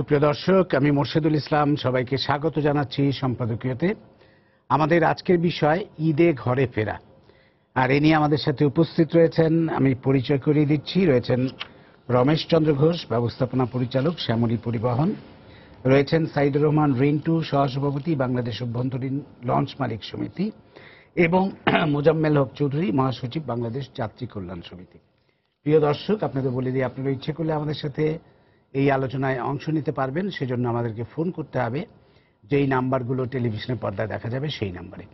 সুপ্রিয় দর্শক, আমি মোর্শেদুল ইসলাম সবাইকে স্বাগত জানাচ্ছি সম্পাদকীয়তে। আমাদের আজকের বিষয় ঈদে ঘরে ফেরা, আর এ নিয়ে আমাদের সাথে উপস্থিত রয়েছেন, আমি পরিচয় করিয়ে দিচ্ছি, রয়েছেন রমেশ চন্দ্র ঘোষ, ব্যবস্থাপনা পরিচালক, শ্যামলী পরিবহন, রয়েছেন সাইদুর রহমান রিন্টু, সহসভাপতি, বাংলাদেশ অভ্যন্তরীণ লঞ্চ মালিক সমিতি, এবং মোজাম্মেল হক চৌধুরী, মহাসচিব, বাংলাদেশ যাত্রী কল্যাণ সমিতি। প্রিয় দর্শক, আপনাদের বলে দিই, আপনারা ইচ্ছে করলে আমাদের সাথে এই আলোচনায় অংশ নিতে পারবেন। সেজন্য আমাদেরকে ফোন করতে হবে, যেই নাম্বারগুলো টেলিভিশনের পর্দায় দেখা যাবে সেই নাম্বারে।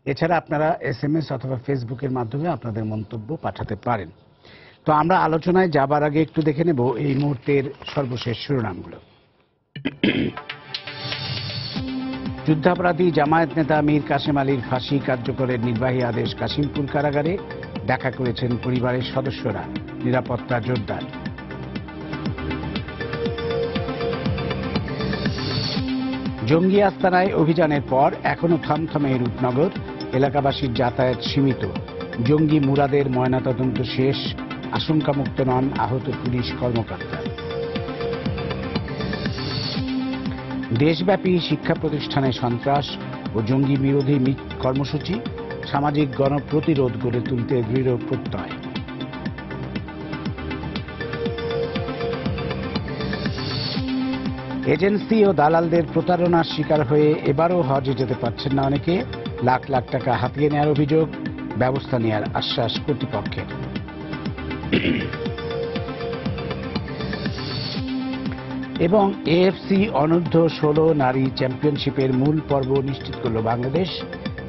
এছাড়া আপনারা SMS অথবা ফেসবুকের মাধ্যমে আপনাদের মন্তব্য পাঠাতে পারেন। তো আমরা আলোচনায় যাবার আগে একটু দেখে নেব এই মুহূর্তের সর্বশেষ শিরোনামগুলো। যুদ্ধাপরাধী জামায়াত নেতা মীর কাসেম আলীর ফাঁসি কার্যকরের নির্বাহী আদেশ কাশিমপুর কারাগারে, দেখা করেছেন পরিবারের সদস্যরা, নিরাপত্তা জোরদার। জঙ্গি আস্তানায় অভিযানের পর এখনো থমথমে রূপনগর, এলাকাবাসীর যাতায়াত সীমিত। জঙ্গি মুরাদের ময়নাতদন্ত শেষ, আশঙ্কামুক্ত নন আহত পুলিশ কর্মকর্তা। দেশব্যাপী শিক্ষা প্রতিষ্ঠানে সন্ত্রাস ও জঙ্গি বিরোধী কর্মসূচি, সামাজিক গণপ্রতিরোধ গড়ে তুলতে দৃঢ় প্রত্যয়। এজেন্সি ও দালালদের প্রতারণার শিকার হয়ে এবারও হজে যেতে পারছেন না অনেকে, লাখ লাখ টাকা হাতিয়ে নেওয়ার অভিযোগ, ব্যবস্থা নেওয়ার আশ্বাস কর্তৃপক্ষের। এবং AFC অনূর্ধ্ব 16 নারী চ্যাম্পিয়নশিপের মূল পর্ব নিশ্চিত করল বাংলাদেশ,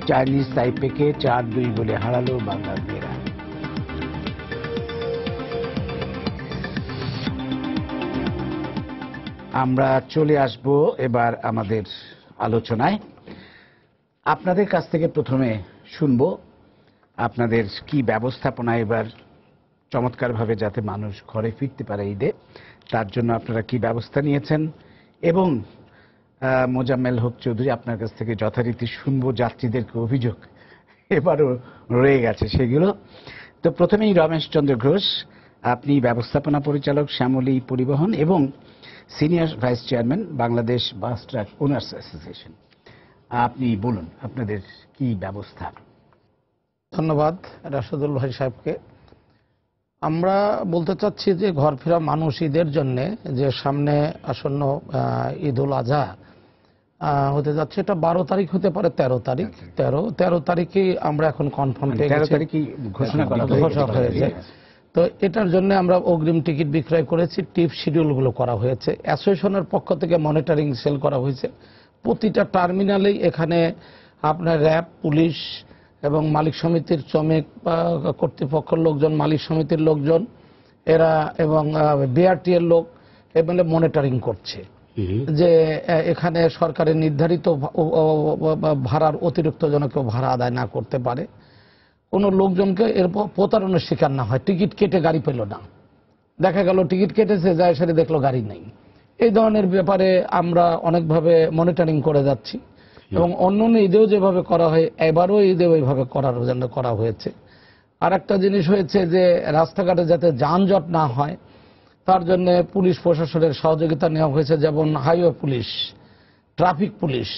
চাইনিজ তাইপেকে 4-2 গোলে হারালো বাংলার মেয়েরা। আমরা চলে আসব এবার আমাদের আলোচনায়। আপনাদের কাছ থেকে প্রথমে শুনবো আপনাদের কি ব্যবস্থাপনা এবার চমৎকারভাবে যাতে মানুষ ঘরে ফিরতে পারে ঈদে, তার জন্য আপনারা কি ব্যবস্থা নিয়েছেন, এবং মোজাম্মেল হক চৌধুরী, আপনার কাছ থেকে যথারীতি শুনবো যাত্রীদেরকে অভিযোগ এবারও রয়ে গেছে সেগুলো। তো প্রথমেই রমেশ চন্দ্র ঘোষ, আপনি ব্যবস্থাপনা পরিচালক, শ্যামলী পরিবহন এবং senior vice chairman, Bangladesh bus truck owners association. আপনি বলুন আপনাদের কি ব্যবস্থা। ধন্যবাদ রাশেদুল ভাই সাহেবকে। আমরা বলতে চাচ্ছি যে ঘর ফেরা মানুষ ঈদের জন্য যে সামনে আসন্ন ঈদ উল আজহা হতে যাচ্ছে, এটা 12 তারিখ হতে পারে 13 তারিখ। 13 তারিখে আমরা এখন কনফার্ম পেয়ে গেছি, ঘোষণা হয়েছে। তো এটার জন্য আমরা অগ্রিম টিকিট বিক্রয় করেছি, টিপ শিডিউলগুলো করা হয়েছে, অ্যাসোসিয়েশনের পক্ষ থেকে মনিটরিং সেল করা হয়েছে। প্রতিটা টার্মিনালেই এখানে আপনার র্যাব, পুলিশ এবং মালিক সমিতির শ্রমিক কর্তৃপক্ষের লোকজন, মালিক সমিতির লোকজন এরা এবং BRT এর লোক এগুলো মনিটরিং করছে যে এখানে সরকারের নির্ধারিত ভাড়ার অতিরিক্ত যেন কেউ ভাড়া আদায় না করতে পারে, কোনো লোকজনকে এর প্রতারণার শিকার না হয়। টিকিট কেটে গাড়ি পেল না, দেখা গেল টিকিট কেটেছে, যায় সেটা দেখলো গাড়ি নেই। এই ধরনের ব্যাপারে আমরা অনেকভাবে মনিটরিং করে যাচ্ছি, এবং অন্যান্য ঈদেও যেভাবে করা হয় এবারও ঈদে ওইভাবে করার জন্য করা হয়েছে। আর একটা জিনিস হয়েছে যে রাস্তাঘাটে যাতে যানজট না হয় তার জন্য পুলিশ প্রশাসনের সহযোগিতা নেওয়া হয়েছে, যেমন হাইওয়ে পুলিশ, ট্রাফিক পুলিশ,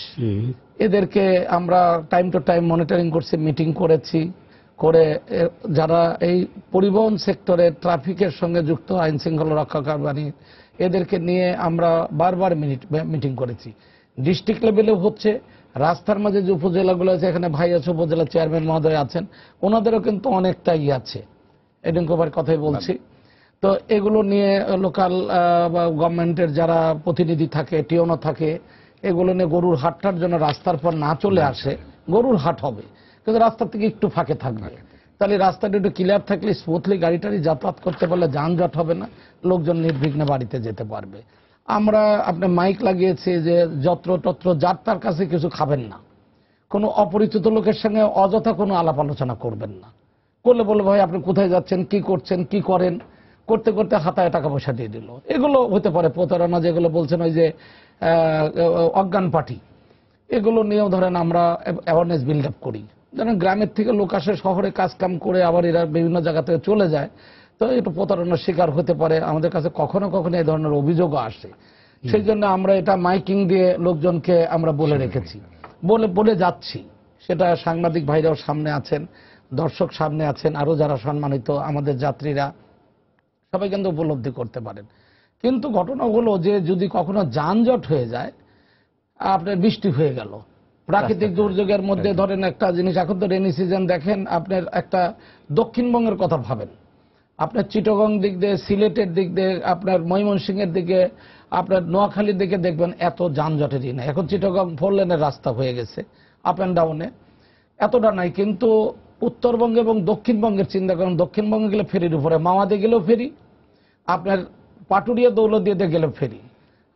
এদেরকে আমরা টাইম টু টাইম মনিটরিং করছি, মিটিং করেছি, করে যারা এই পরিবহন সেক্টরে ট্রাফিকের সঙ্গে যুক্ত আইন শৃঙ্খলা রক্ষাকারী এদেরকে নিয়ে আমরা বারবার মিটিং করেছি। ডিস্ট্রিক্ট লেভেলেও হচ্ছে, রাস্তার মাঝে যে উপজেলাগুলো আছে, এখানে ভাই আছে, উপজেলা চেয়ারম্যান মহোদয় আছেন, ওনাদেরও কিন্তু অনেকটাই আছে, এডেঙ্কোবার কথাই বলছি। তো এগুলো নিয়ে লোকাল গভর্নমেন্টের যারা প্রতিনিধি থাকে, টিওনো থাকে, এগুলো নিয়ে গরুর হাটটার জন্য রাস্তার পর না চলে আসে, গরুর হাট হবে কিন্তু রাস্তা থেকে একটু ফাঁকে থাকবে, তাহলে রাস্তাটা একটু ক্লিয়ার থাকলে স্মুথলি গাড়ি টাড়ি যাতায়াত করতে পারলে যানজট হবে না, লোকজন নির্বিঘ্নে বাড়িতে যেতে পারবে। আমরা আপনার মাইক লাগিয়েছি যে যত্রতত্র যার তার কাছে কিছু খাবেন না, কোনো অপরিচিত লোকের সঙ্গে অযথা কোনো আলাপ আলোচনা করবেন না, করলে বলে ভাই আপনি কোথায় যাচ্ছেন, কি করছেন, কি করেন, করতে করতে হাতায় টাকা পয়সা দিয়ে দিল, এগুলো হতে পারে প্রতারণা। যেগুলো বলছেন ওই যে অজ্ঞান পার্টি, এগুলো নিয়েও ধরেন আমরা অ্যাওয়ারনেস বিল্ড আপ করি। যেমন গ্রামের থেকে লোক আসে শহরে কাজ কাম করে, আবার এরা বিভিন্ন জায়গা থেকে চলে যায়, তো একটু প্রতারণার শিকার হতে পারে। আমাদের কাছে কখনো কখনো এই ধরনের অভিযোগও আসে সেই জন্য আমরা এটা মাইকিং দিয়ে লোকজনকে আমরা বলে রেখেছি, বলে যাচ্ছি। সেটা সাংবাদিক ভাইরাও সামনে আছেন, দর্শক সামনে আছেন, আরো যারা সম্মানিত আমাদের যাত্রীরা সবাই কিন্তু উপলব্ধি করতে পারেন। কিন্তু ঘটনা হলো যে যদি কখনো যানজট হয়ে যায়, আপনার বৃষ্টি হয়ে গেল, প্রাকৃতিক দুর্যোগের মধ্যে ধরেন একটা জিনিস, এখন তো রেনি সিজন, দেখেন আপনার একটা দক্ষিণবঙ্গের কথা ভাবেন, আপনার চিটাগং দিক দিয়ে, সিলেটের দিক দিয়ে, আপনার ময়মনসিংহের দিকে, আপনার নোয়াখালীর দিকে দেখবেন এত যানজটেরই নাই। এখন চিটাগং 4 লেনের রাস্তা হয়ে গেছে আপ অ্যান্ড ডাউনে, এতটা নাই। কিন্তু উত্তরবঙ্গে এবং দক্ষিণবঙ্গের চিন্তা করেন, দক্ষিণবঙ্গে গেলে ফেরির উপরে, মাওয়াতে গেলেও ফেরি, আপনার পাটুরিয়া দৌলতদিয়াতে গেলেও ফেরি।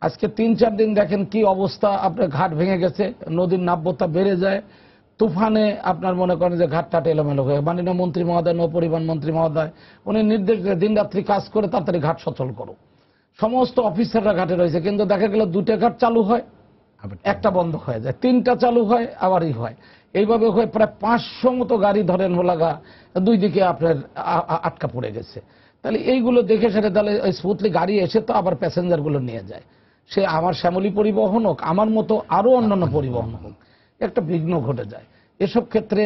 আজকে 3-4 দিন দেখেন কি অবস্থা, আপনার ঘাট ভেঙে গেছে, নদীর নাব্যতা বেড়ে যায়, তুফানে আপনার মনে করেন যে ঘাটটা এলোমেলো হয়ে। মাননীয় মন্ত্রী মহোদয়, নৌপরিবহন মন্ত্রী মহোদয়, উনি নির্দেশ দিয়ে দিন রাত্রি কাজ করে তাড়াতাড়ি ঘাট সচল করো, সমস্ত অফিসাররা ঘাটে রয়েছে। কিন্তু দেখা গেল 2টা ঘাট চালু হয়, একটা বন্ধ হয়ে যায়, 3টা চালু হয়, আবারই হয়। এইভাবে হয়ে প্রায় 500 মতো গাড়ি ধরেন হোলাগা 2 দিকে আপনার আটকা পড়ে গেছে। তাহলে এইগুলো দেখে সেটা তাহলে স্মুথলি গাড়ি এসে তো আবার প্যাসেঞ্জার গুলো নিয়ে যায়, সে আমার শ্যামলী পরিবহন হোক, আমার মতো আরো অন্যান্য পরিবহন হোক, একটা বিঘ্ন ঘটে যায়। এসব ক্ষেত্রে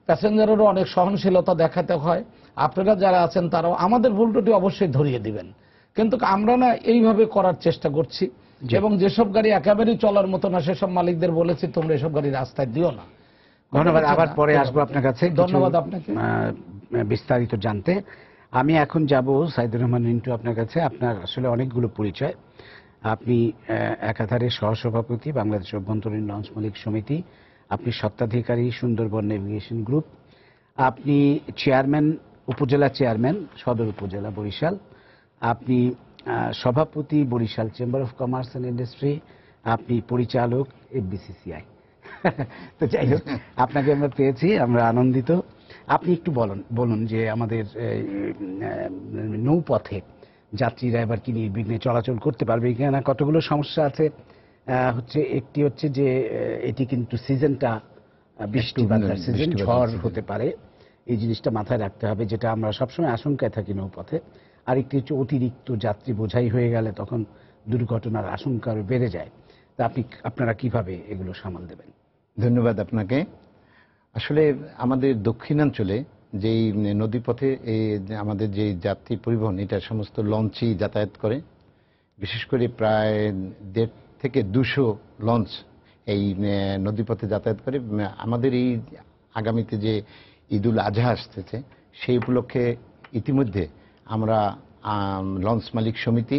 প্যাসেঞ্জারেরও অনেক সহনশীলতা দেখাতে হয়। আপনারা যারা আছেন তারাও আমাদের ভুল ত্রুটি অবশ্যই ধরিয়ে দিবেন, কিন্তু আমরা না এইভাবে করার চেষ্টা করছি। এবং যেসব গাড়ি একেবারেই চলার মতো না, সেসব মালিকদের বলেছি তোমরা এসব গাড়ি রাস্তায় দিও না। ধন্যবাদ, আবার পরে আসবো আপনার কাছে। ধন্যবাদ আপনাকে বিস্তারিত জানতে। আমি এখন যাব সাইদুর রহমান রিন্টু আপনার কাছে। আপনার আসলে অনেকগুলো পরিচয়। আপনি একাধারে সহসভাপতি বাংলাদেশ অভ্যন্তরীণ লঞ্চ মালিক সমিতি, আপনি স্বত্বাধিকারী সুন্দরবন নেভিগেশন গ্রুপ, আপনি চেয়ারম্যান, উপজেলা চেয়ারম্যান সদর উপজেলা বরিশাল, আপনি সভাপতি Barishal chamber of commerce and industry, আপনি পরিচালক এফবিসিসিআই। তো যাই হোক, আপনাকে আমরা পেয়েছি, আমরা আনন্দিত। আপনি একটু বলুন যে আমাদের নৌপথে যাত্রীরা এবার কি নির্বিঘ্নে চলাচল করতে পারবে কিনা, কতগুলো সমস্যা আছে। একটি হচ্ছে যে এটি কিন্তু সিজনটা বৃষ্টি বাদলার সিজন, ঝড় হতে পারে, এই জিনিসটা মাথায় রাখতে হবে, যেটা আমরা সবসময় আশঙ্কায় থাকি নৌপথে। আরেকটি হচ্ছে অতিরিক্ত যাত্রী বোঝাই হয়ে গেলে তখন দুর্ঘটনার আশঙ্কা আরো বেড়ে যায়। তা আপনারা কিভাবে এগুলো সামাল দেবেন? ধন্যবাদ আপনাকে। আসলে আমাদের দক্ষিণাঞ্চলে যেই নদীপথে আমাদের যে যাত্রী পরিবহন, এটা সমস্ত লঞ্চই যাতায়াত করে। বিশেষ করে প্রায় 150 থেকে 200 লঞ্চ এই নদীপথে যাতায়াত করে। আমাদের এই আগামীতে যে ঈদুল আজহা আসতেছে, সেই উপলক্ষে ইতিমধ্যে আমরা লঞ্চ মালিক সমিতি,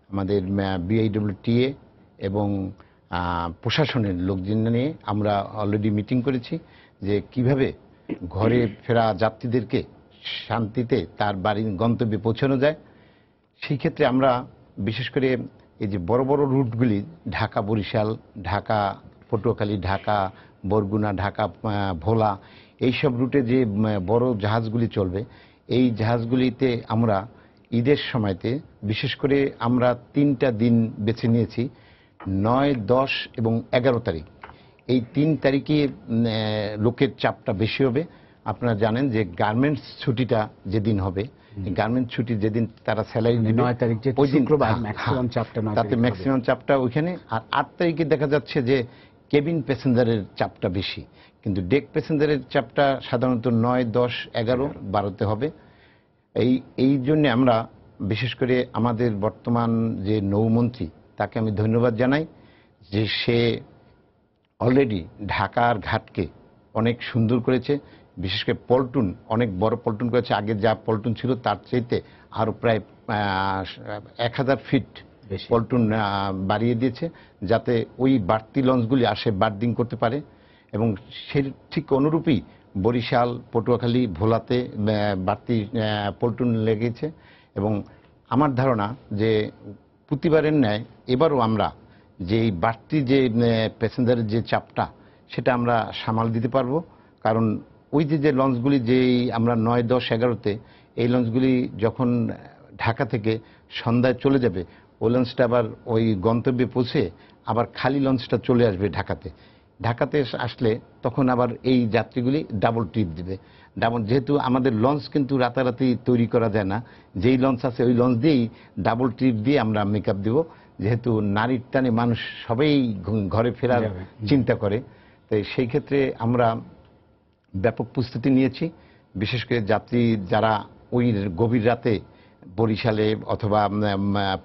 আমাদের বিআইডব্লিউটিএ এবং প্রশাসনের লোকজন নিয়ে আমরা অলরেডি মিটিং করেছি যে কিভাবে ঘরে ফেরা যাত্রীদেরকে শান্তিতে তার বাড়ির গন্তব্যে পৌঁছানো যায়। সেই ক্ষেত্রে আমরা বিশেষ করে এই যে বড় বড় রুটগুলি, ঢাকা বরিশাল, ঢাকা পটুয়াখালী, ঢাকা বরগুনা, ঢাকা ভোলা, এইসব রুটে যে বড় জাহাজগুলি চলবে, এই জাহাজগুলিতে আমরা ঈদের সময়তে বিশেষ করে আমরা 3টা দিন বেছে নিয়েছি, 9, 10 এবং 11 তারিখ। এই 3 তারিখে লোকের চাপটা বেশি হবে। আপনারা জানেন যে গার্মেন্টস ছুটিটা যেদিন হবে, গার্মেন্টস ছুটি যেদিন তারা স্যালারি নেবে, 9 তারিখ যে শুক্রবার, ম্যাক্সিমাম চাপটা তাতে ম্যাক্সিমাম চাপটা ওইখানে। আর 8 তারিখে দেখা যাচ্ছে যে কেবিন প্যাসেঞ্জারের চাপটা বেশি, কিন্তু ডেক প্যাসেঞ্জারের চাপটা সাধারণত 9, 10, 11, 12তে হবে। এই জন্য আমরা বিশেষ করে আমাদের বর্তমান যে নৌমন্ত্রী, তাকে আমি ধন্যবাদ জানাই যে সে অলরেডি ঢাকার ঘাটকে অনেক সুন্দর করেছে। বিশেষ করে পল্টন, অনেক বড় পল্টন করেছে। আগে যা পল্টন ছিল তার চাইতে আরো প্রায় 1000 ফিট পল্টন বাড়িয়ে দিয়েছে, যাতে ওই বাড়তি লঞ্চগুলি আসে বার্ডিং করতে পারে। এবং সে ঠিক অনুরূপই বরিশাল, পটুয়াখালী, ভোলাতে বাড়তি পল্টন লেগেছে। এবং আমার ধারণা যে প্রতিবারের ন্যায় এবারও আমরা যে বাড়তি যে প্যাসেঞ্জারের যে চাপটা, সেটা আমরা সামাল দিতে পারবো। কারণ ওই যে লঞ্চগুলি যেই আমরা 9, 10, 11তে এই লঞ্চগুলি যখন ঢাকা থেকে সন্ধ্যায় চলে যাবে, ওই লঞ্চটা আবার ওই গন্তব্যে পৌঁছে আবার খালি লঞ্চটা চলে আসবে ঢাকাতে আসলে তখন আবার এই যাত্রীগুলি ডাবল ট্রিপ দিবে। যেহেতু আমাদের লঞ্চ কিন্তু রাতারাতি তৈরি করা যায় না, যেই লঞ্চ আছে ওই লঞ্চ দিয়েই ডাবল ট্রিপ দিয়ে আমরা মেকআপ দেব, যেহেতু নারীর টানে মানুষ সবাই ঘরে ফেরার চিন্তা করে, তাই সেই ক্ষেত্রে আমরা ব্যাপক প্রস্তুতি নিয়েছি। বিশেষ করে যাত্রী যারা ওই গভীর রাতে বরিশালে অথবা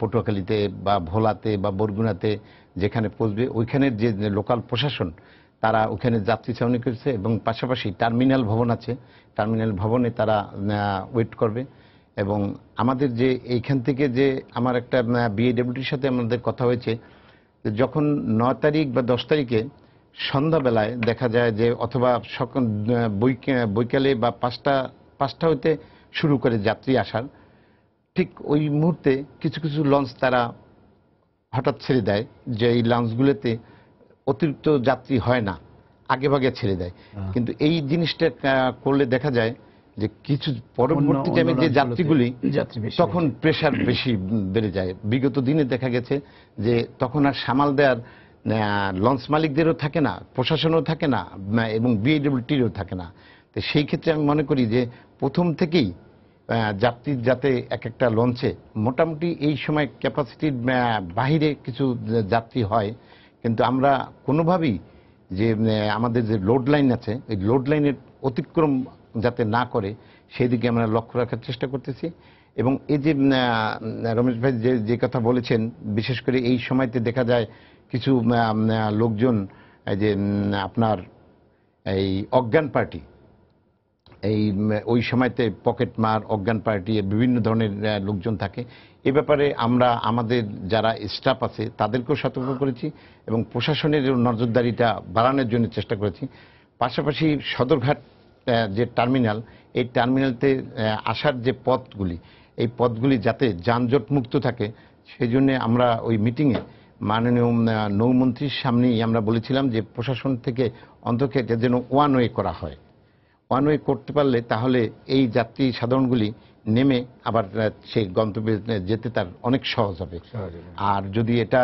পটুয়াখালীতে বা ভোলাতে বা বরগুনাতে যেখানে পৌঁছবে, ওইখানের যে লোকাল প্রশাসন তারা ওখানে যাত্রী ছাউনি করেছে, এবং পাশাপাশি টার্মিনাল ভবন আছে, টার্মিনাল ভবনে তারা ওয়েট করবে। এবং আমাদের যে এইখান থেকে যে আমার একটা বিএডব্লিউটির সাথে আমাদের কথা হয়েছে, যখন 9 তারিখ বা 10 তারিখে সন্ধ্যাবেলায় দেখা যায় যে অথবা সকাল বৈকালে বা 5টা হইতে শুরু করে যাত্রী আসার, ঠিক ওই মুহূর্তে কিছু কিছু লঞ্চ তারা হঠাৎ ছেড়ে দেয়, যে এই লঞ্চগুলোতে অতিরিক্ত যাত্রী হয় না, আগে ভাগে ছেড়ে দেয়। কিন্তু এই জিনিসটা করলে দেখা যায় যে কিছু পরবর্তী টাইমে যে যাত্রীগুলি তখন প্রেশার বেশি বেড়ে যায়। বিগত দিনে দেখা গেছে যে তখন আর সামাল দেওয়ার লঞ্চ মালিকদেরও থাকে না, প্রশাসনও থাকে না, এবং বিএডব্লিউটিরও থাকে না। তো সেই ক্ষেত্রে আমি মনে করি যে প্রথম থেকেই যাত্রী যাতে এক একটা লঞ্চে মোটামুটি এই সময় ক্যাপাসিটির বাহিরে কিছু যাত্রী হয়, কিন্তু আমরা কোনোভাবেই যে আমাদের যে লোড লাইন আছে এই লোড লাইনের অতিক্রম যাতে না করে সেই দিকে আমরা লক্ষ্য রাখার চেষ্টা করতেছি। এবং এই যে রমেশ ভাই যে কথা বলেছেন, বিশেষ করে এই সময়তে দেখা যায় কিছু লোকজন যে আপনার এই অজ্ঞান পার্টি, এই ওই সময়তে পকেটমার, অজ্ঞান পার্টি, বিভিন্ন ধরনের লোকজন থাকে। এ ব্যাপারে আমরা আমাদের যারা স্টাফ আছে তাদেরকেও সতর্ক করেছি এবং প্রশাসনের নজরদারিটা বাড়ানোর জন্য চেষ্টা করেছি। পাশাপাশি সদরঘাট যে টার্মিনাল, এই টার্মিনালতে আসার যে পথগুলি, এই পথগুলি যাতে যানজট মুক্ত থাকে, সেই জন্য আমরা ওই মিটিংয়ে মাননীয় নৌমন্ত্রীর সামনেই আমরা বলেছিলাম যে প্রশাসন থেকে অন্তত এটা যেন ওয়ান ওয়ে করা হয়। ওয়ান ওয়ে করতে পারলে তাহলে এই যাত্রী সাধারণগুলি নেমে আবার সেই গন্তব্যে যেতে তার অনেক সহজ হবে। আর যদি এটা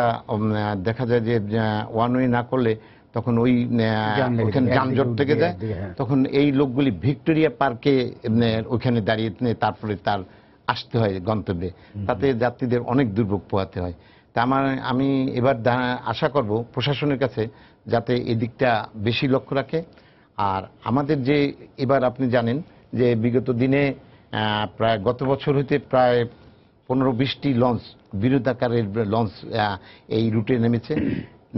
দেখা যায় যে ওয়ান ওয়ে না করলে তখন ওই ওখানে যানজট থেকে যায়, তখন এই লোকগুলি ভিক্টোরিয়া পার্কে ওইখানে দাঁড়িয়ে তারপরে তার আসতে হয় গন্তব্যে, তাতে যাত্রীদের অনেক দুর্ভোগ পোহাতে হয়। তা আমি এবার আশা করব প্রশাসনের কাছে যাতে এদিকটা বেশি লক্ষ্য রাখে। আর আমাদের যে এবার আপনি জানেন যে বিগত দিনে প্রায় গত বছর হইতে প্রায় 15-20টি লঞ্চ, বিরোধাকারের লঞ্চ এই রুটে নেমেছে,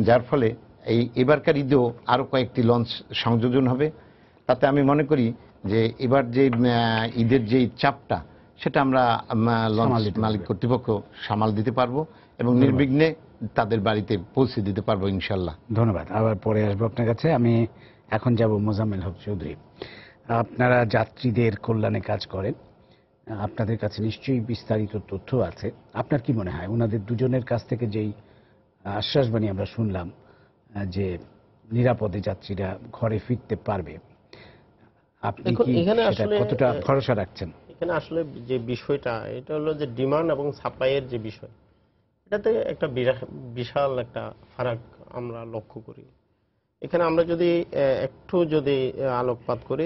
যার ফলে এই এবারকার ঈদেও আরও কয়েকটি লঞ্চ সংযোজন হবে। তাতে আমি মনে করি যে এবার যে ঈদের যে চাপটা সেটা আমরা লঞ্চ মালিক কর্তৃপক্ষ সামাল দিতে পারবো এবং নির্বিঘ্নে তাদের বাড়িতে পৌঁছে দিতে পারবো ইনশাল্লাহ। ধন্যবাদ। আবার পরে আসবো আপনার কাছে। আমি এখন যাব মোজাম্মেল হক চৌধুরী। আপনারা যাত্রীদের কল্যাণে কাজ করেন, আপনাদের কাছে নিশ্চয়ই বিস্তারিত তথ্য আছে। আপনার কি মনে হয় ওনাদের দুজনের কাছ থেকে যেই আশ্বাসবাণী আমরা শুনলাম যে নিরাপদে যাত্রীরা ঘরে ফিরতে পারবে, আপনি কি কতটা ভরসা রাখছেন? এখানে আসলে যে বিষয়টা এটা হলো যে ডিমান্ড এবং সাপ্লাইয়ের যে বিষয়, এটাতে একটা বিশাল একটা ফারাক আমরা লক্ষ্য করি। এখানে আমরা যদি একটু আলোকপাত করি,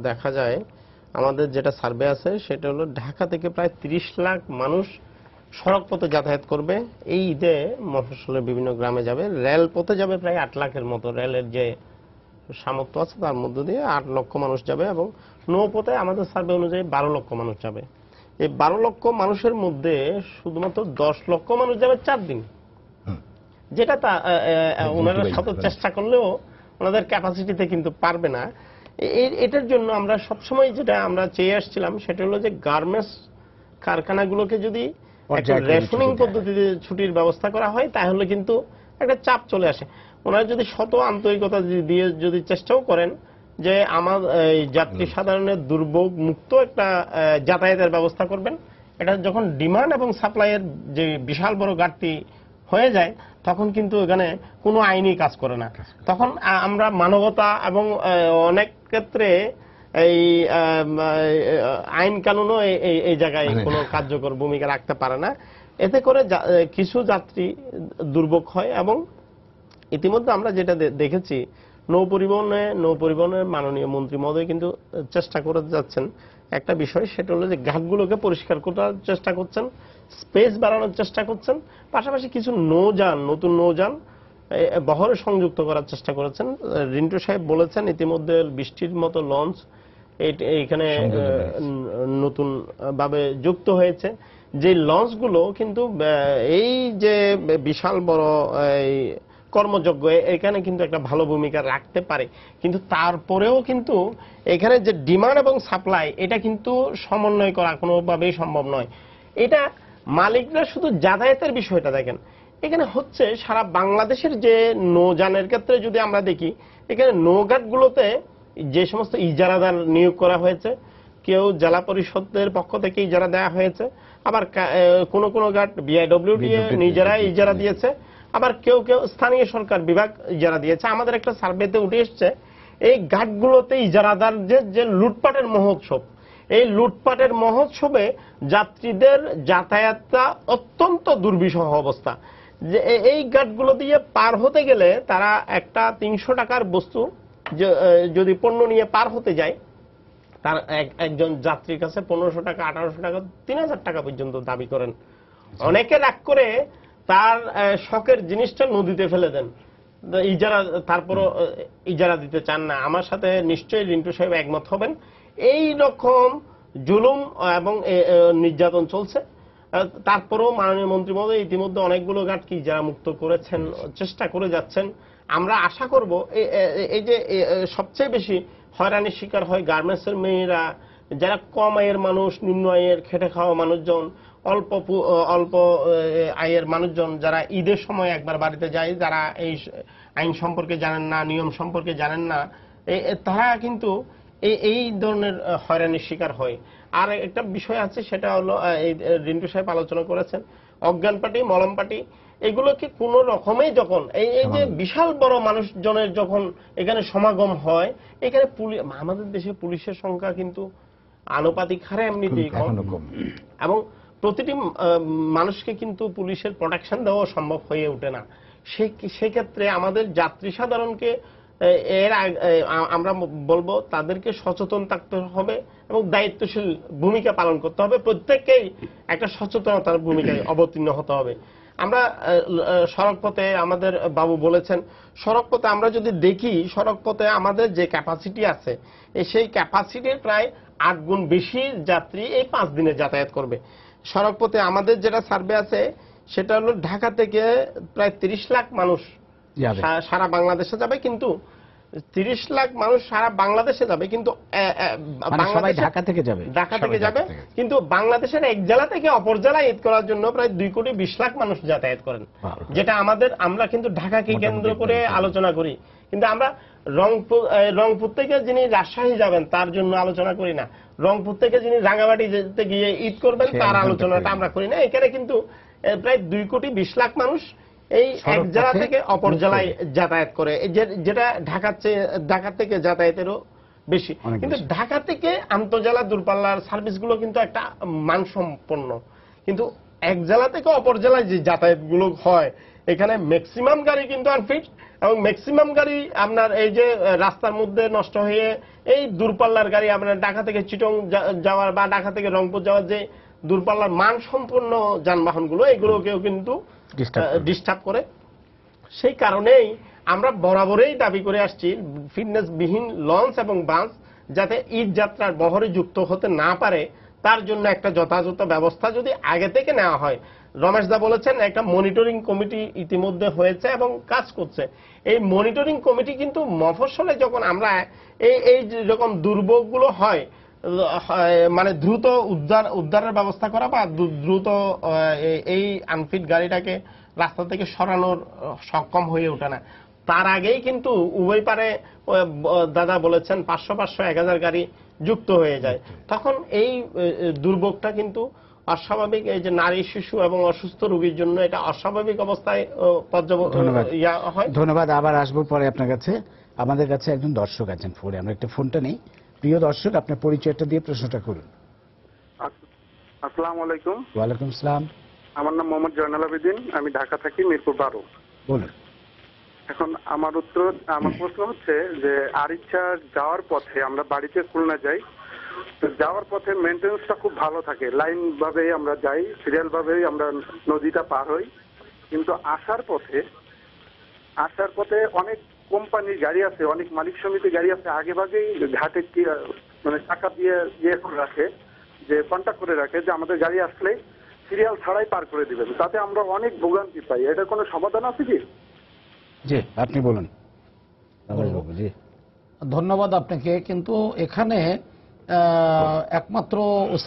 দেখা যায় আমাদের যেটা সার্ভে আছে সেটা হলো ঢাকা থেকে প্রায় 30 লাখ মানুষ সড়ক পথে যাতায়াত করবে এই ঈদে, মফস্বলের বিভিন্ন গ্রামে যাবে। রেল পথে যাবে প্রায় 8 লাখের মতো, রেলের যে সামর্থ্য আছে তার মধ্য দিয়ে 8 লক্ষ মানুষ যাবে, এবং নৌপথে আমাদের সার্ভে অনুযায়ী 12 লক্ষ মানুষ যাবে। এই 12 লক্ষ মানুষের মধ্যে শুধুমাত্র 10 লক্ষ মানুষ যাবে 4 দিন, যেটা ওনারা শত চেষ্টা করলেও ওনাদের ক্যাপাসিটিতে কিন্তু পারবে না। এটার জন্য আমরা সবসময় যেটা আমরা চেয়ে আসছিলাম সেটা হলো যে গার্মেন্টস কারখানাগুলোকে যদি একটা রেশনিং পদ্ধতিতে ছুটির ব্যবস্থা করা হয় তাহলে কিন্তু একটা চাপ চলে আসে। ওনারা যদি শত আন্তরিকতা দিয়ে যদি চেষ্টাও করেন যে আমার যাত্রী সাধারণের দুর্ভোগ মুক্ত একটা যাতায়াতের ব্যবস্থা করবেন, এটা যখন ডিমান্ড এবং সাপ্লাইয়ের যে বিশাল বড় ঘাটতি হয়ে যায় তখন কিন্তু এখানে কোনো আইনই কাজ করে না। তখন আমরা মানবতা এবং অনেক ক্ষেত্রে এই আইন কানুনও এই জায়গায় কোনো কার্যকর ভূমিকা রাখতে পারে না। এতে করে কিছু যাত্রী দুর্ভোগ হয়। এবং ইতিমধ্যে আমরা যেটা দেখেছি নৌপরিবহনের মাননীয় মন্ত্রী মহোদয় কিন্তু চেষ্টা করে যাচ্ছেন একটা বিষয়, সেটা হলো যে ঘাটগুলোকে পরিষ্কার করার চেষ্টা করছেন স্পেস বাড়ানোর চেষ্টা করছেন, পাশাপাশি কিছু নতুন নৌযান বহরে সংযুক্ত করার চেষ্টা করেছেন। রিন্টু সাহেব বলেছেন ইতিমধ্যে 20টির মতো লঞ্চ এখানে নতুন ভাবে যুক্ত হয়েছে। যে লঞ্চগুলো কিন্তু এই যে বিশাল বড় কর্মযজ্ঞ এখানে কিন্তু একটা ভালো ভূমিকা রাখতে পারে, কিন্তু তারপরেও কিন্তু এখানে যে ডিমান্ড এবং সাপ্লাই এটা কিন্তু সমন্বয় করা কোনোভাবেই সম্ভব নয়। এটা মালিকরা শুধু যাতায়াতের বিষয়টা দেখেন, এখানে হচ্ছে সারা বাংলাদেশের যে নৌযানের ক্ষেত্রে যদি আমরা দেখি, এখানে নৌঘাটগুলোতে যে সমস্ত ইজারাদার নিয়োগ করা হয়েছে, কেউ জেলা পরিষদের পক্ষ থেকে ইজারা দেওয়া হয়েছে, আবার কোন কোন ঘাট বিআইডব্লিউটিএ নিজেরাই ইজারা দিয়েছে, আবার কেউ কেউ স্থানীয় সরকার বিভাগ ইজারা দিয়েছে। আমাদের একটা সার্ভেতে উঠে এসছে এই ঘাটগুলোতে ইজারাদারদের যে লুটপাটের মহোৎসব, এই লুটপাটের মহোৎসবে যাত্রীদের যাতায়াতটা অত্যন্ত দুর্বিষহ অবস্থা। যে এই ঘাটগুলো দিয়ে পার হতে গেলে তারা একটা 300 টাকার বস্তু যদি পণ্য নিয়ে পার হতে যায়, তার একজন যাত্রীর কাছে 1500 টাকা, 1800 টাকা, 3000 টাকা পর্যন্ত দাবি করেন। অনেকে রাগ করে তার শখের জিনিসটা নদীতে ফেলে দেন, ইজারা তারপরও ইজারা দিতে চান না। আমার সাথে নিশ্চয়ই রিন্টু সাহেব একমত হবেন। এই রকম জুলুম এবং নির্যাতন চলছে। তারপরেও মাননীয় মন্ত্রী মহোদয় ইতিমধ্যে অনেকগুলো ঘাটকে ইজারা মুক্ত করেছেন, চেষ্টা করে যাচ্ছেন। আমরা আশা করব এই যে সবচেয়ে বেশি হয়রানির শিকার হয় গার্মেন্টসের মেয়েরা, যারা কম আয়ের মানুষ, নিম্ন আয়ের খেটে খাওয়া মানুষজন, অল্প আয়ের মানুষজন, যারা ঈদের সময় একবার বাড়িতে যায়, যারা এই আইন সম্পর্কে জানেন না, নিয়ম সম্পর্কে জানেন না, তারা কিন্তু এই ধরনের হয়রানির শিকার হয়। আর একটা বিষয় আছে, সেটা হলো এই রিন্টু সাহেব আলোচনা করেছেন, অজ্ঞান পার্টি, মলম পার্টি, এগুলোকে কোন রকমেই যখন এই যে বিশাল বড় মানুষজনের যখন এখানে সমাগম হয়, এখানে আমাদের দেশে পুলিশের সংখ্যা কিন্তু আনুপাতিক হারে এমনিতেই কম, এবং প্রতিটি মানুষকে কিন্তু পুলিশের প্রোটেকশন দেওয়া সম্ভব হয়ে ওঠে না। সেক্ষেত্রে আমাদের যাত্রী সাধারণকে আমরা বলবো তাদেরকে সচেতন থাকতে হবে এবং দায়িত্বশীল ভূমিকা পালন করতে হবে। প্রত্যেককেই একটা সচেতনতার ভূমিকায় অবতীর্ণ হতে হবে। আমরা সড়ক পথে, আমাদের বাবু বলেছেন, সড়ক পথে আমরা যদি দেখি, সড়ক পথে আমাদের যে ক্যাপাসিটি আছে, সেই ক্যাপাসিটির প্রায় 8 গুণ বেশি যাত্রী এই 5 দিনে যাতায়াত করবে। সড়ক পথে আমাদের যেটা সার্ভে আছে, সেটা হলো ঢাকা থেকে প্রায় 30 লাখ মানুষ সারা বাংলাদেশে যাবে, কিন্তু 30 লাখ মানুষ সারা বাংলাদেশে যাবে, কিন্তু ঢাকা থেকে যাবে, কিন্তু বাংলাদেশের এক জেলা থেকে অপর জেলায় ঈদ করার জন্য প্রায় 2,20,00,000 মানুষ যাতায়াত করেন। যেটা আমরা কিন্তু ঢাকাকে কেন্দ্র করে আলোচনা করি, কিন্তু আমরা রংপুর থেকে যিনি রাজশাহী যাবেন তার জন্য আলোচনা করি না, রংপুর থেকে যিনি রাঙ্গামাটি যেতে গিয়ে ঈদ করবেন তার আলোচনাটা আমরা করি না। এখানে কিন্তু প্রায় 2,20,00,000 মানুষ এই এক জেলা থেকে অপর জেলায় যাতায়াত করে, যেটা ঢাকা থেকে যাতায়াতেরও বেশি। কিন্তু ঢাকা থেকে আন্তঃজেলা দূরপাল্লার সার্ভিসগুলো কিন্তু একটা মানসম্পন্ন, কিন্তু এক জেলা থেকে অপর জেলায় যে যাতায়াতগুলো হয়, এখানে ম্যাক্সিমাম গাড়ি কিন্তু আনফিট, এবং ম্যাক্সিমাম গাড়ি আপনার এই যে রাস্তার মধ্যে নষ্ট হয়ে এই দূরপাল্লার গাড়ি আপনার ঢাকা থেকে চিটং যাওয়ার বা ঢাকা থেকে রংপুর যাওয়ার যে দূরপাল্লার মানসম্পন্ন যানবাহনগুলো, এগুলোকেও কিন্তু ডিস্টার্ব করে। সেই কারণেই আমরা বরাবরই দাবি করে আসছি ফিটনেসবিহীন লঞ্চ এবং বাস যাতে ঈদ যাত্রার বহরে যুক্ত হতে না পারে, তার জন্য একটা যথাযথ ব্যবস্থা যদি আগে থেকে নেওয়া হয়। রমেশ দা বলেছেন একটা মনিটরিং কমিটি ইতিমধ্যে হয়েছে এবং কাজ করছে। এই মনিটরিং কমিটি কিন্তু মফস্বলে যখন আমরা এই যখন দুর্ভোগগুলো হয়, মানে দ্রুত উদ্ধারের ব্যবস্থা করা বা দ্রুত এই আনফিট গাড়িটাকে রাস্তা থেকে সরানোর সক্ষম হয়ে ওঠে না, তার আগেই কিন্তু উভয় পারে দাদা বলেছেন 500, 1000 গাড়ি যুক্ত হয়ে যায়। তখন এই দুর্ভোগটা কিন্তু অস্বাভাবিক, এই যে নারী, শিশু এবং অসুস্থ রোগীর জন্য এটা অস্বাভাবিক অবস্থায় হয়। ধন্যবাদ। আবার আসবো পরে আপনার কাছে। আমাদের কাছে একজন দর্শক আছেন ফোনে, আমরা একটা ফোনটা নেই। প্রিয় দর্শক, আপনার পরিচয়টা দিয়ে প্রশ্নটা করুন। আসসালামু আলাইকুম। ওয়ালাইকুম আসসালাম। আমার নাম মোহাম্মদ জয়নাল আবেদিন, আমি ঢাকা থাকি, মিরপুর 12। বলুন। এখন আমার প্রশ্ন হচ্ছে যে আরিচা যাওয়ার পথে আমরা বাড়িতে খুলনা যাই, তো যাওয়ার পথে মেনটেন্সটা খুব ভালো থাকে, লাইন ভাবে আমরা যাই, সিরিয়াল ভাবেই আমরা নদীটা পার হই। কিন্তু আসার পথে অনেক কোম্পানির গাড়ি আছে, অনেক মালিক সমিতি গাড়ি আছে, আগে ভাগেই ঘাটে মানে টাকা দিয়ে করে রাখে, যে কন্ট্যাক্ট করে রাখে যে আমাদের গাড়ি আসলে সিরিয়াল ছাড়াই পার করে দিবেন। তাতে আমরা অনেক ভোগান্তি পাই। এটার কোনো সমাধান আছে কি? জি, আপনি বলুন। জি, ধন্যবাদ আপনাকে। কিন্তু এখানে একমাত্র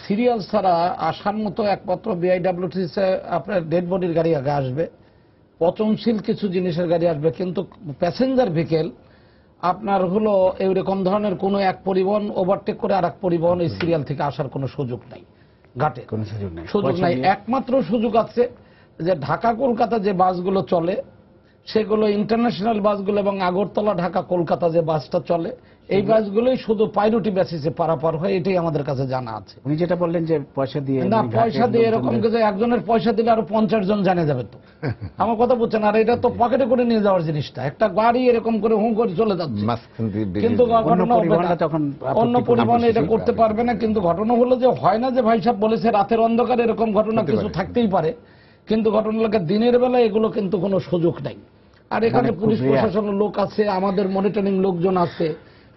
সিরিয়াল ছাড়া আসার মতো একমাত্র বিআইডব্লিউটিসি আপনার ডেড বডির গাড়ি আগে আসবে, পচনশীল কিছু জিনিসের গাড়ি আসবে, কিন্তু প্যাসেঞ্জার ভেহিকেল আপনার হলো এইরকম ধরনের কোনো এক পরিবহন ওভারটেক করে আর এক পরিবহন এই সিরিয়াল থেকে আসার কোনো সুযোগ নাই ঘাটে, কোনো সুযোগ নেই। সুযোগ নাই। একমাত্র সুযোগ আছে যে ঢাকা কলকাতা যে বাসগুলো চলে সেগুলো ইন্টারন্যাশনাল বাসগুলো এবং আগরতলা ঢাকা কলকাতা যে বাসটা চলে এই বাসগুলোই শুধু পাইরুটি বেসিসে পারাপার হয়, এটাই আমাদের কাছে জানা আছে। উনি যেটা বললেন যে পয়সা দিয়ে, না পয়সা দিয়ে এরকম কিছু, একজনের পয়সা দিলে আরো 50 জন জানে যাবে তো। আমার কথা বলছেন, আর এটা তো পকেটে করে নিয়ে যাওয়ার জিনিসটা, একটা গাড়ি এরকম করে হুঁ করে চলে যাচ্ছে, কিন্তু অন্য পরিবহন এটা করতে পারবে না। কিন্তু ঘটনা হলো যে হয় না যে ভাই সাহেব বলেছে রাতের অন্ধকারে এরকম ঘটনা কিছু থাকতেই পারে, কিন্তু ঘটনা লাগে দিনের বেলা এগুলো কিন্তু কোনো সুযোগ নাই। আর এখানে পুলিশ প্রশাসনের লোক আছে, আমাদের মনিটরিং লোকজন আছে,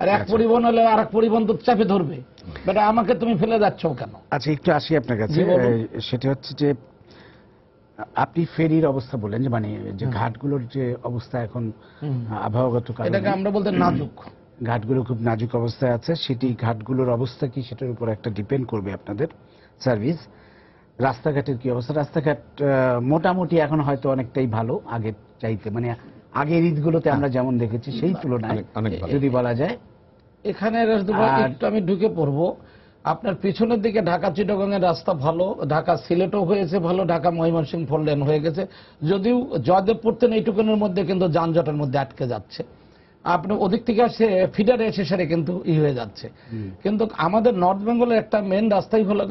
আর এক পরিবহন হলে আর এক পরিবহন তো চাপে ধরবে, বেটা আমাকে তুমি ফেলে যাচ্ছ কেন। আচ্ছা, একটু আসি আপনার কাছে। সেটা হচ্ছে যে আপনি ফেরির অবস্থা বলেন, যে মানে যে ঘাটগুলোর যে অবস্থা এখন আবহাওয়াগত কারণে, এটাকে আমরা বলতে নাজুক, ঘাটগুলো খুব নাজুক অবস্থায় আছে। সেটি ঘাটগুলোর অবস্থা কি সেটার উপর একটা ডিপেন্ড করবে আপনাদের সার্ভিস। রাস্তাঘাটের কি অবস্থা? রাস্তাঘাট মোটামুটি এখন হয়তো অনেকটাই ভালো আগের চাইতে, মানে আগের ঈদগুলোতে আমরা যেমন দেখেছি সেই তুলনায় যদি বলা যায়। এখানে একটু আমি ঢুকে পড়বো, আপনার পিছনের দিকে ঢাকা চিটাগংয়ের রাস্তা ভালো, ঢাকা সিলেটও হয়েছে ভালো, ঢাকা ময়মনসিংহ 4 লেন হয়ে গেছে, যদিও জয়দেবপুর থেকে এইটুকুনের মধ্যে কিন্তু যানজটের মধ্যে আটকে যাচ্ছে। আপনি ওদিক থেকে আসে ফিডারে এসে সেরে কিন্তু হয়ে যাচ্ছে। কিন্তু আমাদের নর্থ বেঙ্গলের একটা মেন রাস্তাই হলো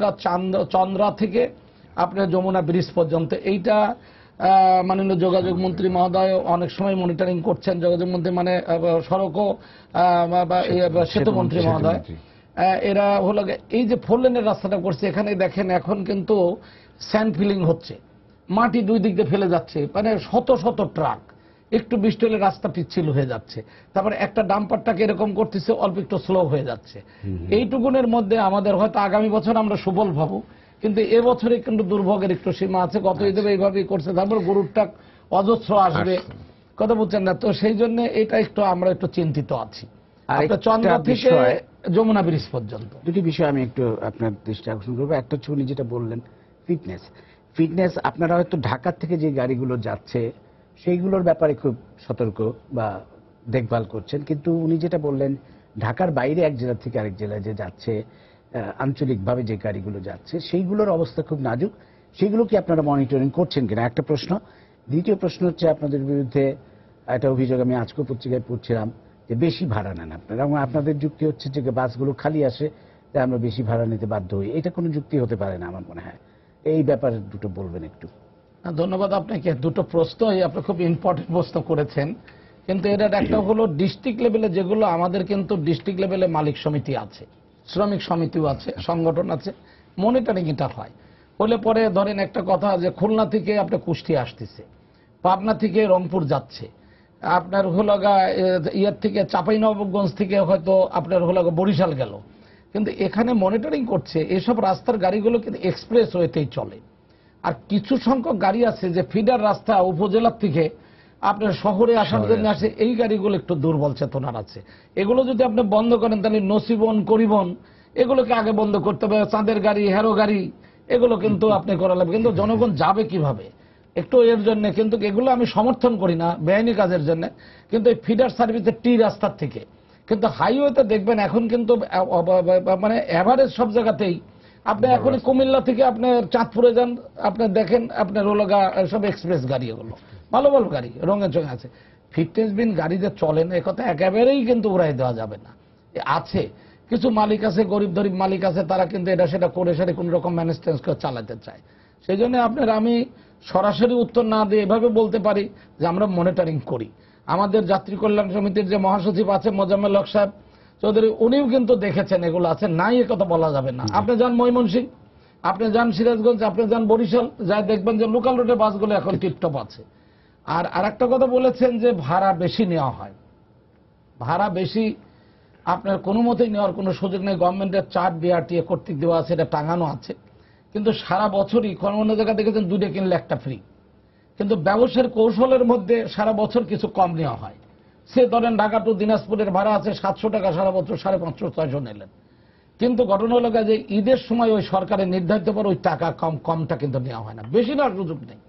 চন্দ্রা থেকে আপনার যমুনা ব্রিজ পর্যন্ত, এইটা মাননীয় যোগাযোগ মন্ত্রী মহোদয় অনেক সময় মনিটরিং করছেন, যোগাযোগ মন্ত্রী মানে সড়ক ও সেতু মন্ত্রী মহোদয়, এরা হলো এই যে 4 লেনের রাস্তাটা করছে, এখানে দেখেন এখন কিন্তু স্যান্ড ফিলিং হচ্ছে, মাটি দুই দিক দিয়ে ফেলে যাচ্ছে, মানে শত শত ট্রাক, একটু বৃষ্টি হলে রাস্তা পিচ্ছিল হয়ে যাচ্ছে। তারপরে একটা ডাম্পারটাকে এরকম করতেছে, অল্প একটু স্লো হয়ে যাচ্ছে। এইটুকুনের মধ্যে আমাদের হয়তো আগামী বছর আমরা সুফল পাবো, কিন্তু এবছরে কিন্তু দুর্ভোগের একটু সীমা আছে। গত ঈদে এইভাবেই করছে, তারপর গরুর টাক অজস্র আসবে, কথা বলছেন না তো, সেই জন্য এটা একটু আমরা একটু চিন্তিত আছি। চন্দ্রা থেকে যমুনা ব্রিজ পর্যন্ত দুটি বিষয় আমি একটু আপনার দৃষ্টি আকর্ষণ করবো। একটা হচ্ছে উনি যেটা বললেন ফিটনেস, আপনারা হয়তো ঢাকার থেকে যে গাড়িগুলো যাচ্ছে সেইগুলোর ব্যাপারে খুব সতর্ক বা দেখভাল করছেন, কিন্তু উনি যেটা বললেন ঢাকার বাইরে এক জেলা থেকে আরেক জেলায় যে যাচ্ছে, আঞ্চলিকভাবে যে গাড়িগুলো যাচ্ছে সেইগুলোর অবস্থা খুব নাজুক, সেইগুলো কি আপনারা মনিটরিং করছেন কিনা, একটা প্রশ্ন। দ্বিতীয় প্রশ্ন হচ্ছে আপনাদের বিরুদ্ধে একটা অভিযোগ আমি আজকে পত্রিকায় পড়ছিলাম যে বেশি ভাড়া নেন আপনারা, এবং আপনাদের যুক্তি হচ্ছে যে বাসগুলো খালি আসে তাই আমরা বেশি ভাড়া নিতে বাধ্য হই। এটা কোনো যুক্তি হতে পারে না আমার মনে হয়। এই ব্যাপারে দুটো বলবেন একটু। ধন্যবাদ আপনাকে। দুটো প্রশ্ন আপনি খুব ইম্পর্টেন্ট প্রশ্ন করেছেন, কিন্তু এটার একটা হলো ডিস্ট্রিক্ট লেভেলে যেগুলো আমাদের কিন্তু ডিস্ট্রিক্ট লেভেলে মালিক সমিতি আছে, শ্রমিক সমিতিও আছে, সংগঠন আছে, মনিটরিং এটা হয়। হলে পরে ধরেন একটা কথা যে খুলনা থেকে আপনার কুষ্টিয়া আসতেছে, পাবনা থেকে রংপুর যাচ্ছে, আপনার হলগা ইয়ার থেকে চাঁপাইনবাবগঞ্জ থেকে হয়তো আপনার হলগা বরিশাল গেল, কিন্তু এখানে মনিটরিং করছে এসব রাস্তার গাড়িগুলো কিন্তু এক্সপ্রেস ওয়েতেই চলে। আর কিছু সংখ্যক গাড়ি আছে যে ফিডার রাস্তা উপজেলার থেকে আপনার শহরে আসার জন্য আসে, এই গাড়িগুলো একটু দুর্বল চেতনার আছে। এগুলো যদি আপনি বন্ধ করেন তাহলে নসিবন করিবন এগুলোকে আগে বন্ধ করতে হবে, চাঁদের গাড়ি হেরো গাড়ি এগুলো কিন্তু আপনি করা লাগবে। কিন্তু জনগণ যাবে কিভাবে একটু এর জন্য, কিন্তু এগুলো আমি সমর্থন করি না বেআইনি কাজের জন্য, কিন্তু এই ফিডার সার্ভিসের টি রাস্তার থেকে কিন্তু হাইওয়েতে দেখবেন এখন কিন্তু মানে এভারেজ সব জায়গাতেই আপনি এখন কুমিল্লা থেকে আপনার চাঁদপুরে যান, আপনার দেখেন আপনার ওলগা সব এক্সপ্রেস গাড়ি, এগুলো ভালো ভালো গাড়ি রঙের চঙে আছে। ফিটনেস বিন গাড়ি যে চলে না একথা একেবারেই কিন্তু উড়াই দেওয়া যাবে না। আছে কিছু মালিক আছে, গরিব গরিব মালিক আছে, তারা কিন্তু এটা সেটা করে সেটা কোন রকম ম্যানেজমেন্ট করে চালাতে চায়। সেই জন্য আপনার আমি সরাসরি উত্তর না দিয়ে এভাবে বলতে পারি যে আমরা মনিটরিং করি। আমাদের যাত্রী কল্যাণ সমিতির যে মহাসচিব আছে মোজাম্মেল হক সাহেব, চৌধুরী উনিও কিন্তু দেখেছেন এগুলো আছে, নাই এ কথা বলা যাবে না। আপনি যান ময়মনসিংহ, আপনি যান সিরাজগঞ্জ, আপনি যান বরিশাল, যাই দেখবেন যে লোকাল রুটে বাসগুলো এখন টিপটপ আছে। আর আরেকটা কথা বলেছেন যে ভাড়া বেশি নেওয়া হয়, ভাড়া বেশি আপনার কোনো মতেই নেওয়ার কোনো সুযোগ নেই। গভর্নমেন্টের চার্ট বিআরটিএ কর্তৃক দেওয়া আছে, এটা টাঙানো আছে, কিন্তু সারা বছরই কোনো অন্য জায়গায় দেখেছেন 2টা কিনলে 1টা ফ্রি। কিন্তু ব্যবসার কৌশলের মধ্যে সারা বছর কিছু কম নেওয়া হয়। সে ধরেন ঢাকা টু দিনাজপুরের ভাড়া আছে 700 টাকা, সারা বছর 550-600 নিলেন। কিন্তু ঘটনা হলো যে ঈদের সময় ওই সরকারের নির্ধারিত পর ওই টাকা কমটা কিন্তু নেওয়া হয় না। বেশি নেওয়ার সুযোগ নেই,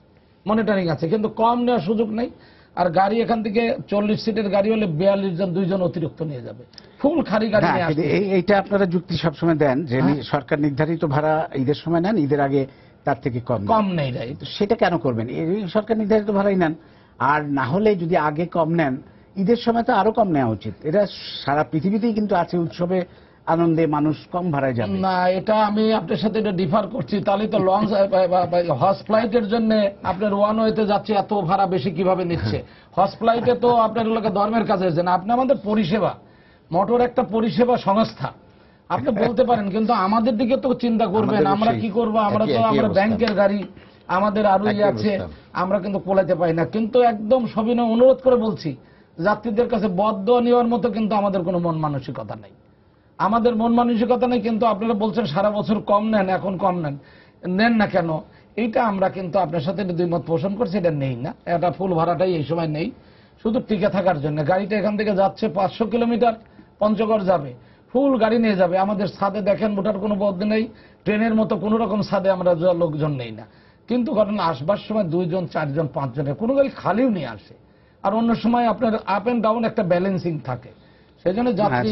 মনিটরিং আছে, কিন্তু কম নেওয়ার সুযোগ নেই। আর গাড়ি এখান থেকে 40 সিটের গাড়ি হলে 42 জন 2 জন অতিরিক্ত নিয়ে যাবে, ফুল খালি গাড়ি নিয়ে আসবে। এইটা আপনারা যুক্তি সবসময় দেন যে সরকার নির্ধারিত ভাড়া ঈদের সময় নেন, ঈদের আগে তার থেকে কম নেই। রাইট, সেটা কেন করবেন? এই সরকার নির্ধারিত ভাড়াই নেন, আর না হলে যদি আগে কম নেন ঈদের সময় তো আরো কম নেওয়া উচিত। এটা সারা পৃথিবীতেই কিন্তু আছে, উৎসবে আনন্দে মানুষ কম ভাড়ায় যাবে না। এটা আমি আপনার সাথে এটা ডিফার করছি। তাহলে তো লঞ্চ হজ ফ্লাইটের জন্য আপনার ওয়ান ওয়েতে যাচ্ছে, এত ভাড়া বেশি কিভাবে নিচ্ছে? হজ ফ্লাইটে তো আপনার এলাকা ধর্মের কাছে এসেছে না, আপনি আমাদের পরিষেবা, মোটর একটা পরিষেবা সংস্থা আপনি বলতে পারেন, কিন্তু আমাদের দিকে তো চিন্তা করবেন। আমরা কি করব? আমরা ব্যাংকের গাড়ি, আমাদের আরো আছে, আমরা কিন্তু কোলাইতে পাই না। কিন্তু একদম সবিনয় অনুরোধ করে বলছি, যাত্রীদের কাছে বদদোয়া নেওয়ার মতো কিন্তু আমাদের কোনো মন মানসিকতা নেই, আমাদের মন মানসিকতা নেই। কিন্তু আপনারা বলছেন সারা বছর কম নেন, এখন কম নেন না কেন? এইটা আমরা কিন্তু আপনার সাথে দ্বিমত পোষণ করছি, এটা নেই না। এটা ফুল ভাড়াটাই এই সময় নেই, শুধু টিকে থাকার জন্য। গাড়িটা এখান থেকে যাচ্ছে 500 কিলোমিটার, পঞ্চগড় যাবে, ফুল গাড়ি নিয়ে যাবে। আমাদের ছাদে দেখেন ওঠার কোনো পথ নেই, ট্রেনের মতো কোনো রকম ছাদে আমরা লোকজন নেই না। কিন্তু ঘটনা আসবার সময় 2 জন 4 জন 5 জনের কোনো গাড়ি খালিও নিয়ে আসে, আর অন্য সময় আপনার আপ এন্ড ডাউন একটা ব্যালেন্সিং থাকে। সেই জন্য যাত্রী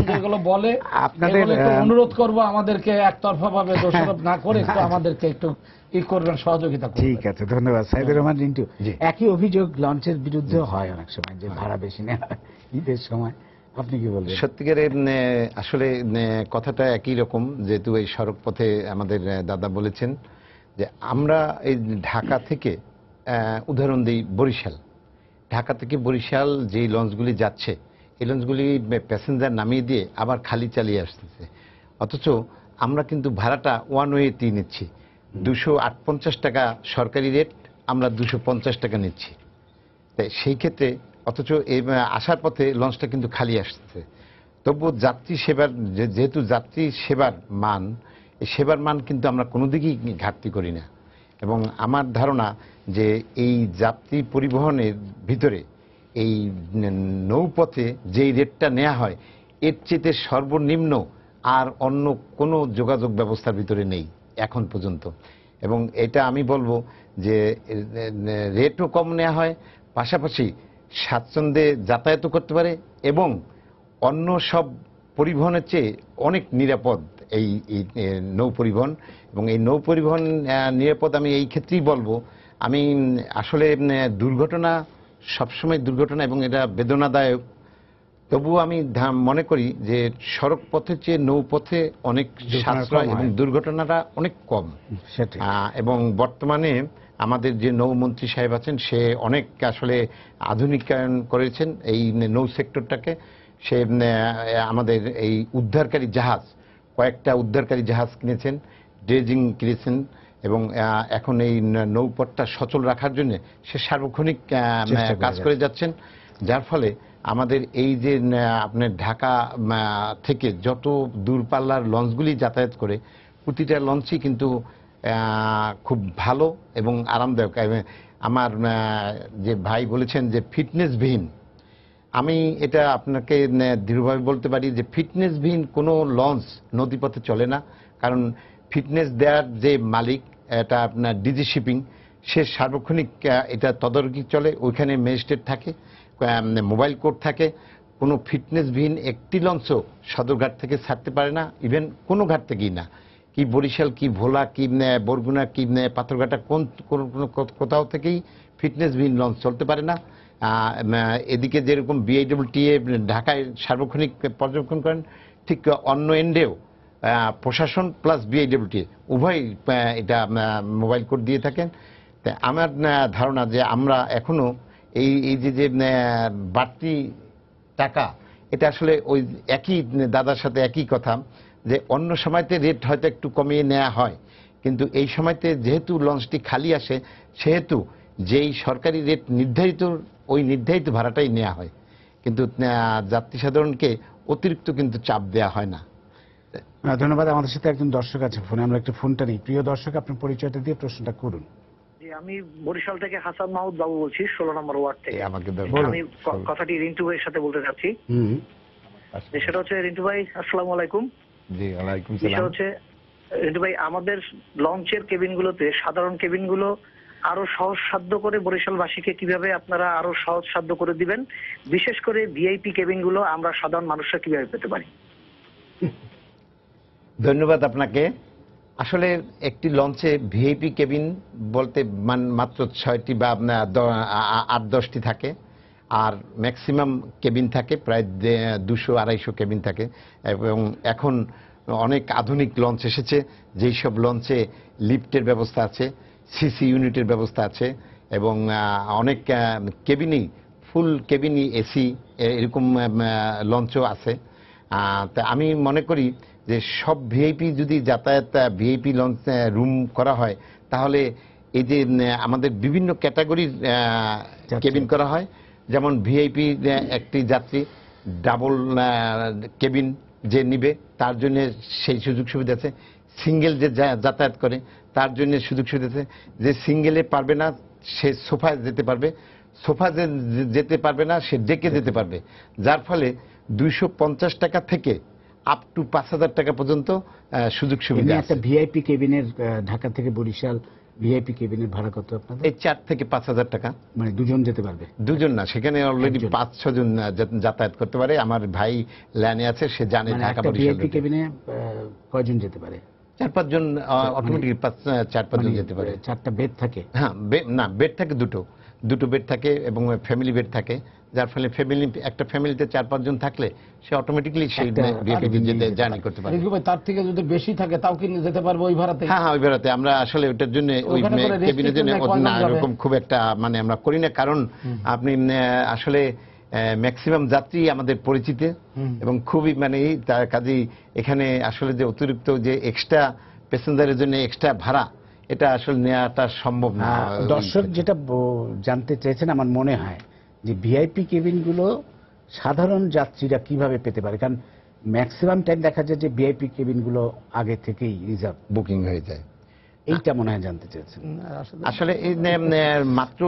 যেগুলো বলে আপনাদের অনুরোধ করবো আমাদেরকে একতরফা ভাবে দোষারোপ না করে একটু আমাদেরকে একটু করবেন, সহযোগিতা করবেন। ঠিক আছে, ধন্যবাদ সাইদুর রহমান রিন্টু। একই অভিযোগ লঞ্চের বিরুদ্ধে হয় অনেক সময়, যে ভাড়া বেশি নেওয়া ঈদের সময়, আপনি কি বলবেন? সত্যিকারের আসলে কথাটা একই রকম, যেহেতু এই সড়ক পথে আমাদের দাদা বলেছেন যে আমরা এই ঢাকা থেকে উদাহরণ দিই বরিশাল, ঢাকা থেকে বরিশাল যে লঞ্চগুলি যাচ্ছে, এই লঞ্চগুলি প্যাসেঞ্জার নামিয়ে দিয়ে আবার খালি চালিয়ে আসতেছে, অথচ আমরা কিন্তু ভাড়াটা ওয়ান ওয়েতেই নিচ্ছি। 258 টাকা সরকারি রেট, আমরা 250 টাকা নিচ্ছি। তাই সেই ক্ষেত্রে অথচ এই আসার পথে লঞ্চটা কিন্তু খালি আসছে। তবুও যাত্রী সেবার, যেহেতু যাত্রী সেবার মান, এই সেবার মান কিন্তু আমরা কোনো দিকেই ঘাটতি করি না। এবং আমার ধারণা যে এই যাত্রী পরিবহনের ভিতরে এই নৌপথে যেই রেটটা নেওয়া হয়, এর চেয়ে সর্বনিম্ন আর অন্য কোনো যোগাযোগ ব্যবস্থার ভিতরে নেই এখন পর্যন্ত। এবং এটা আমি বলবো যে রেটও কম নেওয়া হয়, পাশাপাশি স্বাচ্ছন্দ্যে যাতায়াতও করতে পারে, এবং অন্য সব পরিবহনের চেয়ে অনেক নিরাপদ এই নৌ পরিবহন। এবং এই নৌ পরিবহন নিরাপদ আমি এই ক্ষেত্রেই বলবো, আমি আসলে দুর্ঘটনা সবসময় দুর্ঘটনা এবং এটা বেদনাদায়ক, তবুও আমি মনে করি যে সড়ক পথের চেয়ে নৌপথে অনেক সাশ্রয় এবং দুর্ঘটনাটা অনেক কম। এবং বর্তমানে আমাদের যে নৌমন্ত্রী সাহেব আছেন, সে অনেক আসলে আধুনিকায়ন করেছেন এই নৌ সেক্টরটাকে। সে আমাদের এই উদ্ধারকারী জাহাজ, কয়েকটা উদ্ধারকারী জাহাজ কিনেছেন, ড্রেজিং কিনেছেন, এবং এখন এই নৌপথটা সচল রাখার জন্য সে সার্বক্ষণিক কাজ করে যাচ্ছেন। যার ফলে আমাদের এই যে আপনার ঢাকা থেকে যত দূরপাল্লার লঞ্চগুলি যাতায়াত করে, প্রতিটা লঞ্চই কিন্তু খুব ভালো এবং আরামদায়ক। আমার যে ভাই বলেছেন যে ফিটনেসবিহীন, আমি এটা আপনাকে দৃঢ়ভাবে বলতে পারি যে ফিটনেসবিহীন কোনো লঞ্চ নদীপথে চলে না। কারণ ফিটনেস দেওয়ার যে মালিক, এটা আপনার ডিজি শিপিং, সে সার্বক্ষণিক এটা তদারকি চলে, ওইখানে ম্যাজিস্ট্রেট থাকে, মোবাইল কোর্ট থাকে। কোনো ফিটনেসবিহীন একটি লঞ্চও সদরঘাট থেকে ছাড়তে পারে না, ইভেন কোনো ঘাট থেকেই না। কি বরিশাল, কি ভোলা, কি বরগুনা, কি পাথরঘাটা, কোথাও থেকেই ফিটনেসবিহীন লঞ্চ চলতে পারে না। এদিকে যেরকম বিআইডব্লিউটিএ ঢাকায় সার্বক্ষণিক পর্যবেক্ষণ করেন, ঠিক অন্য এন্ডেও প্রশাসন প্লাস বিআইডব্লিউটিএ উভয় এটা মোবাইল কোড দিয়ে থাকেন। তাই আমার ধারণা যে আমরা এখনো এই যে বাড়তি টাকা, এটা আসলে ওই একই দাদার সাথে একই কথা, যে অন্য সময়তে রেট হয়তো একটু কমিয়ে নেওয়া হয়, কিন্তু এই সময়তে যেহেতু লঞ্চটি খালি আসে সেহেতু যেই সরকারি রেট নির্ধারিত ওই নির্ধারিত ভাড়াটাই নেওয়া হয়, কিন্তু যাত্রী সাধারণকে অতিরিক্ত কিন্তু চাপ দেওয়া হয় না। ধন্যবাদ। আমাদের সাথে একজন দর্শক আছে ফোনে, আমরা একটু ফোনটা নিই। প্রিয় দর্শক, আপনার পরিচয়টা দিয়ে প্রশ্নটা করুন। জি, আমি বরিশাল থেকে হাসান মাহমুদ বাবু বলছি, 16 নম্বর ওয়ার্ড থেকে। আমাকে আমি কথাটি রিন্টু ভাইয়ের সাথে বলতে চাচ্ছি। যে সেটা হচ্ছে, রিন্টু ভাই আসসালামু আলাইকুম। জি, ওয়ালাইকুম বিষয় সালাম। হচ্ছে রিন্টু ভাই, আমাদের লঞ্চের কেবিনগুলোতে, সাধারণ কেবিনগুলো আরো সহজসাধ্য করে বরিশালবাসীকে কিভাবে আপনারা আরো সহজসাধ্য করে দিবেন, বিশেষ করে ভিআইপি কেবিনগুলো আমরা সাধারণ মানুষরা কিভাবে পেতে পারি? ধন্যবাদ আপনাকে। আসলে একটি লঞ্চে ভিআইপি কেবিন বলতে মাত্র 6টি বা 8-10টি থাকে, আর ম্যাক্সিমাম কেবিন থাকে প্রায় 200-250 কেবিন থাকে। এবং এখন অনেক আধুনিক লঞ্চ এসেছে, যেই সব লঞ্চে লিফটের ব্যবস্থা আছে, সিসি ইউনিটের ব্যবস্থা আছে, এবং অনেক কেবিনই ফুল কেবিনই এসি, এরকম লঞ্চও আছে। তা আমি মনে করি যে সব ভিআইপি যদি যাতায়াত ভিআইপি লঞ্চ রুম করা হয়, তাহলে এই যে আমাদের বিভিন্ন ক্যাটাগরির কেবিন করা হয়, যেমন ভিআইপি একটি যাত্রী ডাবল কেবিন যে নিবে তার জন্য সেই সুযোগ সুবিধা আছে, সিঙ্গেল যে যাতায়াত করে তার জন্য সুযোগ সুবিধা আছে, যে সিঙ্গেলে পারবে না সে সোফায় যেতে পারবে, সোফা যেতে পারবে না সে ডেকে যেতে পারবে, যার ফলে 250 টাকা থেকে আপ টু 5,000 টাকা পর্যন্ত সুযোগ সুবিধা আছে। একটা ভিআইপি কেবিনের ঢাকা থেকে বরিশাল ভিআইপি কেবিনের ভাড়া কত আপনাদের? এই 4 থেকে 5,000 টাকা। মানে দুজন যেতে পারবে? দুজন না, সেখানে অলরেডি 5-6 জন যাতায়াত করতে পারে। আমার ভাই লাইনে আছে, সে জানে ঢাকা বরিশাল ভিআইপি কেবিনে কয়জন যেতে পারে? 4-5 জন অটোমেটিক 4-5 জন যেতে পারে। 4টা বেড থাকে? হ্যাঁ, না, বেড থাকে দুটো বেড থাকে এবং ফ্যামিলি বেড থাকে, যার ফলে একটা ফ্যামিলিতে 4-5 জন থাকলে সে অটোমেটিকলি সেই জার্নি করতে পারে। তার থেকে যদি বেশি থাকে তাও কি যেতে পারবে ওই ভাড়াতে? হ্যাঁ, ওই ভাড়াতে। আমরা আসলে ওইটার জন্য ওই কেবিনের জন্য না এরকম খুব একটা মানে আমরা করি না, কারণ আপনি আসলে ম্যাক্সিমাম যাত্রী আমাদের পরিচিত এবং খুবই মানে তার কাজেই এখানে আসলে যে অতিরিক্ত যে এক্সট্রা প্যাসেঞ্জারের জন্য এক্সট্রা ভাড়া, এটা আসলে নেওয়াটা সম্ভব না। দর্শক যেটা জানতে চেয়েছেন, আমার মনে হয় যে ভিআইপি কেবিনগুলো সাধারণ যাত্রীরা কিভাবে পেতে পারে, কারণ ম্যাক্সিমাম টাইম দেখা যায় যে ভিআইপি কেবিনগুলো আগে থেকেই রিজার্ভ বুকিং হয়ে যায়। এইটা মনে হয় জানতে চেয়েছেন। আসলে এই মাত্র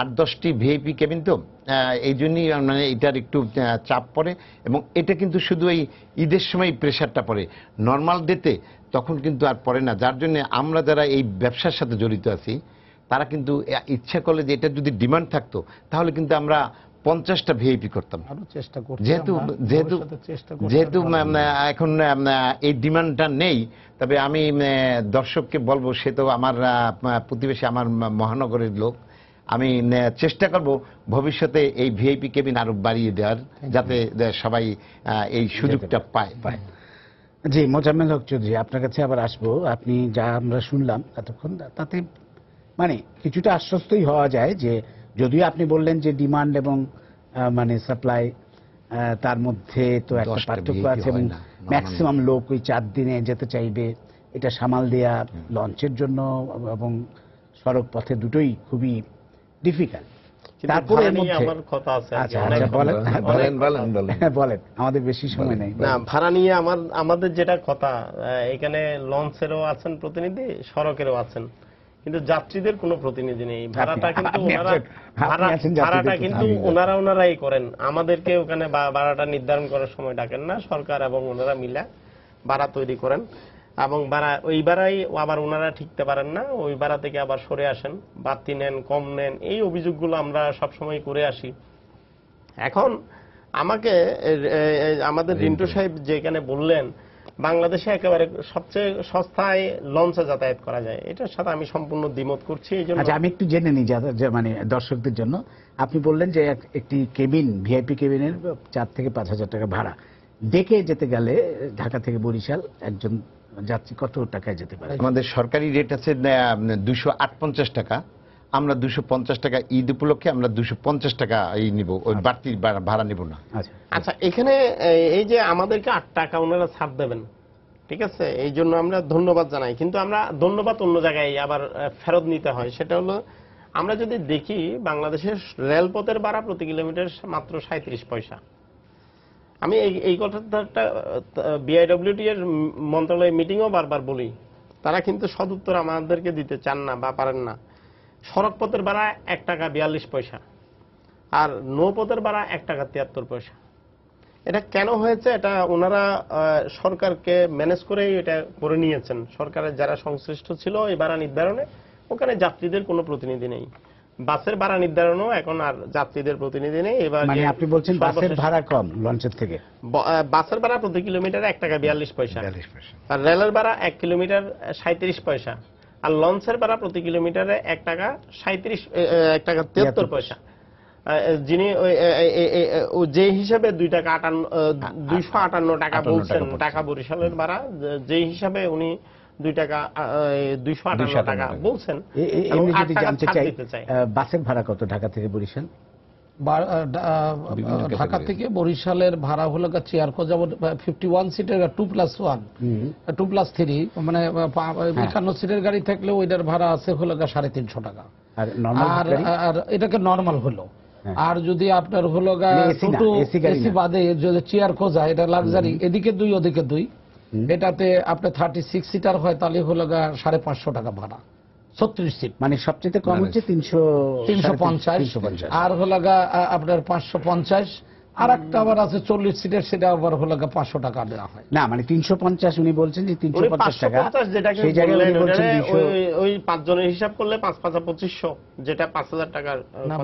8-10টি ভিআইপি কেবিন, তো এই জন্যই মানে এটার একটু চাপ পড়ে, এবং এটা কিন্তু শুধু এই ঈদের সময় প্রেশারটা পড়ে, নর্মাল ডেতে তখন কিন্তু আর পড়ে না। যার জন্য আমরা যারা এই ব্যবসার সাথে জড়িত আছি তারা কিন্তু ইচ্ছা করলে যে এটা যদি ডিমান্ড থাকতো তাহলে কিন্তু আমরা 50টা ভিআইপি করতাম। যেহেতু এখন এই ডিমান্ডটা নেই, তবে আমি দর্শককে বলবো, সে তো আমার প্রতিবেশী, আমার মহানগরের লোক, আমি চেষ্টা করব ভবিষ্যতে এই ভিআইপি কেবিন আরো বাড়িয়ে দেওয়ার, যাতে সবাই এই সুযোগটা পায়। জি, মোজাম্মেল হক চৌধুরী, আপনার কাছে আবার আসবো। আপনি যা আমরা শুনলাম এতক্ষণ, তাতে মানে কিছুটা আশ্বস্তই হওয়া যায় যে, যদিও আপনি বললেন যে ডিমান্ড এবং মানে সাপ্লাই তার মধ্যে তো একটা পার্থক্য আছে, এবং ম্যাক্সিমাম লোক ওই 4 দিনে যেতে চাইবে, এটা সামাল দেয়া লঞ্চের জন্য এবং সড়ক পথে দুটোই খুবই ডিফিকাল্ট। তারপরে আমার কথা আছে। আচ্ছা, বলেন, আমাদের বেশি সময় নেই। না, ভাড়া নিয়ে আমাদের যেটা কথা, এখানে লঞ্চেরও আছেন প্রতিনিধি, সড়কেরও আছেন, কিন্তু যাত্রীদের কোনো প্রতিনিধি নেই। ভাড়াটা কিন্তু ওনারাই করেন, আমাদেরকে ওখানে ভাড়াটা নির্ধারণ করার সময় ডাকেন না, সরকার এবং ওনারা মিলে ভাড়া তৈরি করেন, এবং ওই ভাড়াই আবার ওনারা ঠিকতে পারেন না, ওই ভাড়া থেকে আবার সরে আসেন, বাড়তি নেন, কম নেন, এই অভিযোগগুলো আমরা সবসময় করে আসি। এখন আমাকে আমাদের রিন্টু সাহেব যেখানে বললেন বাংলাদেশে একেবারে সবচেয়ে সস্তায় লঞ্চে যাতায়াত করা যায়, এটার সাথে আমি সম্পূর্ণ দ্বিমত করছি। এই জন্য আমি একটু জেনে নিই মানে দর্শকদের জন্য। আপনি বললেন যে একটি কেবিন, ভিআইপি কেবিনের 4 থেকে 5,000 টাকা ভাড়া, ডেকে যেতে গেলে ঢাকা থেকে বরিশাল একজন যাত্রী কত টাকায় যেতে পারে? আমাদের সরকারি রেট আছে 258 টাকা, আমরা 250 টাকা ঈদ উপলক্ষে আমরা 250 টাকা এই নিব, ওই বাড়তি ভাড়া নিব না। আচ্ছা আচ্ছা, এখানে এই যে আমাদেরকে 8 টাকা ওনারা ছাড় দেবেন, ঠিক আছে, এই জন্য আমরা ধন্যবাদ জানাই, কিন্তু আমরা ধন্যবাদ অন্য জায়গায় আবার ফেরত নিতে হয়। সেটা হলো আমরা যদি দেখি বাংলাদেশের রেলপথের ভাড়া প্রতি কিলোমিটার মাত্র 37 পয়সা। আমি এই কথাটা বিআইডব্লিউটি এর মন্ত্রণালয় মিটিংও বারবার বলি, তারা কিন্তু সদুত্তর আমাদেরকে দিতে চান না বা পারেন না। সড়ক পথের ভাড়া 1 টাকা 42 পয়সা, আর নৌপথের ভাড়া 1 টাকা 73 পয়সা। এটা কেন হয়েছে? এটা ওনারা সরকারকে ম্যানেজ করেই এটা করে নিয়েছেন। সরকারের যারা সংশ্লিষ্ট ছিল এই ভাড়া নির্ধারণে, ওখানে যাত্রীদের কোনো প্রতিনিধি নেই। বাসের ভাড়া নির্ধারণও এখন আর যাত্রীদের প্রতিনিধি নেই। এবার মানে আপনি বলছেন বাসের ভাড়া কম লঞ্চের থেকে? বাসের ভাড়া প্রতি কিলোমিটারে 1 টাকা 42 পয়সা, 42 পয়সা। আর রেলের ভাড়া 1 কিলোমিটার 37 পয়সা, আর লঞ্চের ভাড়া প্রতি কিলোমিটারে 1 টাকা 73 পয়সা। যিনি যে হিসাবে 258 টাকা বলছেন টাকা বরিশালের ভাড়া, যে হিসাবে উনি 2 টাকা 258 টাকা বলছেন, এমনি যদি জানতে চাই বাসের ভাড়া কত ঢাকা থেকে বরিশাল? ঢাকা থেকে বরিশালের ভাড়া হলো চেয়ার খোঁজা 51 সিটের 2+1 2+3, মানে 51 সিটের গাড়ি থাকলে ওইটার ভাড়া আছে হলো 350 টাকা। আর এটাকে নর্মাল হলো। আর যদি আপনার হলো এসি বাদে যদি চেয়ার খোঁজা, এটা লাক্সারি, এদিকে 2 ওদিকে 2, এটাতে আপনার 36 সিটার হয় তাহলে হলো 550 টাকা ভাড়া, 36 সিট। মানে সবচেয়ে কম হচ্ছে 350, আর হলো আপনার 550, আর একটা আবার আছে 40 সিটের, সেটা আবার হলো 500 টাকা দেওয়া হয়। না মানে 350 উনি বলছেন যে 350 টাকা, সেই জায়গায় উনি বলছেন ওই 5 জনের হিসাব করলে 5-5-2500, যেটা 5000 টাকার। না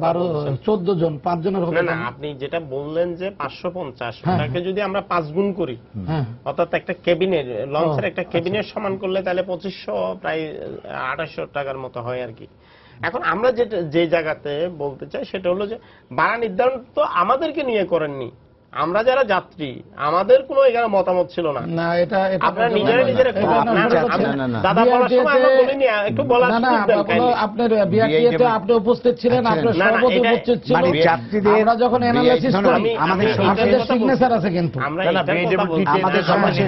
14 জন 5 জনের হবে না, আপনি যেটা বললেন যে 550, ওটাকে যদি আমরা 5 গুণ করি, অর্থাৎ একটা কেবিনের লঞ্চের একটা কেবিনের সমান করলে তাহলে 2500 প্রায় 2800 টাকার মতো হয় আর কি। এখন আমরা যে জায়গাতে বলতে চাই সেটা হলো যে ভাড়া নির্ধারণ তো আমাদেরকে নিয়ে করেননি, আমরা যারা যাত্রী আমাদের কোনো এখানে মতামত ছিল না। আপনারা নিজেরা দাদা বলার সময় আমরা বলিনি, একটু বলার আপনার বিআরটিএতে আপনি উপস্থিত ছিলেন, আপনার সভাপতি উপস্থিত ছিলেন, আমরা যখন অ্যানালাইসিস করি আমাদের সিগনেচার আছে, কিন্তু আমাদের সমাজে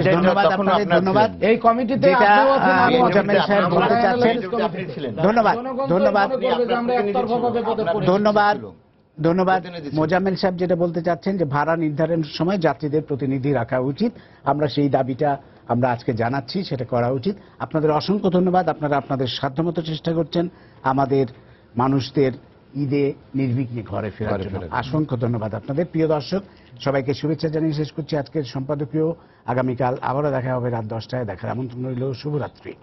ধন্যবাদ এই কমিটিতে আপনিও আছেন, মোজাম্মেল সাহেব বলতে চাচ্ছেন। ধন্যবাদ মোজাম্মেল সাহেব যেটা বলতে চাচ্ছেন যে ভাড়া নির্ধারণের সময় যাত্রীদের প্রতিনিধি রাখা উচিত, আমরা সেই দাবিটা আমরা আজকে জানাচ্ছি, সেটা করা উচিত। আপনাদের অসংখ্য ধন্যবাদ, আপনারা আপনাদের সাধ্যমতো চেষ্টা করছেন আমাদের মানুষদের ঈদে নির্বিঘ্নে ঘরে ফেরার জন্য। অসংখ্য ধন্যবাদ আপনাদের। প্রিয় দর্শক, সবাইকে শুভেচ্ছা জানিয়ে শেষ করছি আজকের সম্পাদকীয়। আগামীকাল আবারও দেখা হবে রাত 10টায়, দেখার আমন্ত্রণ রইল। শুভরাত্রি।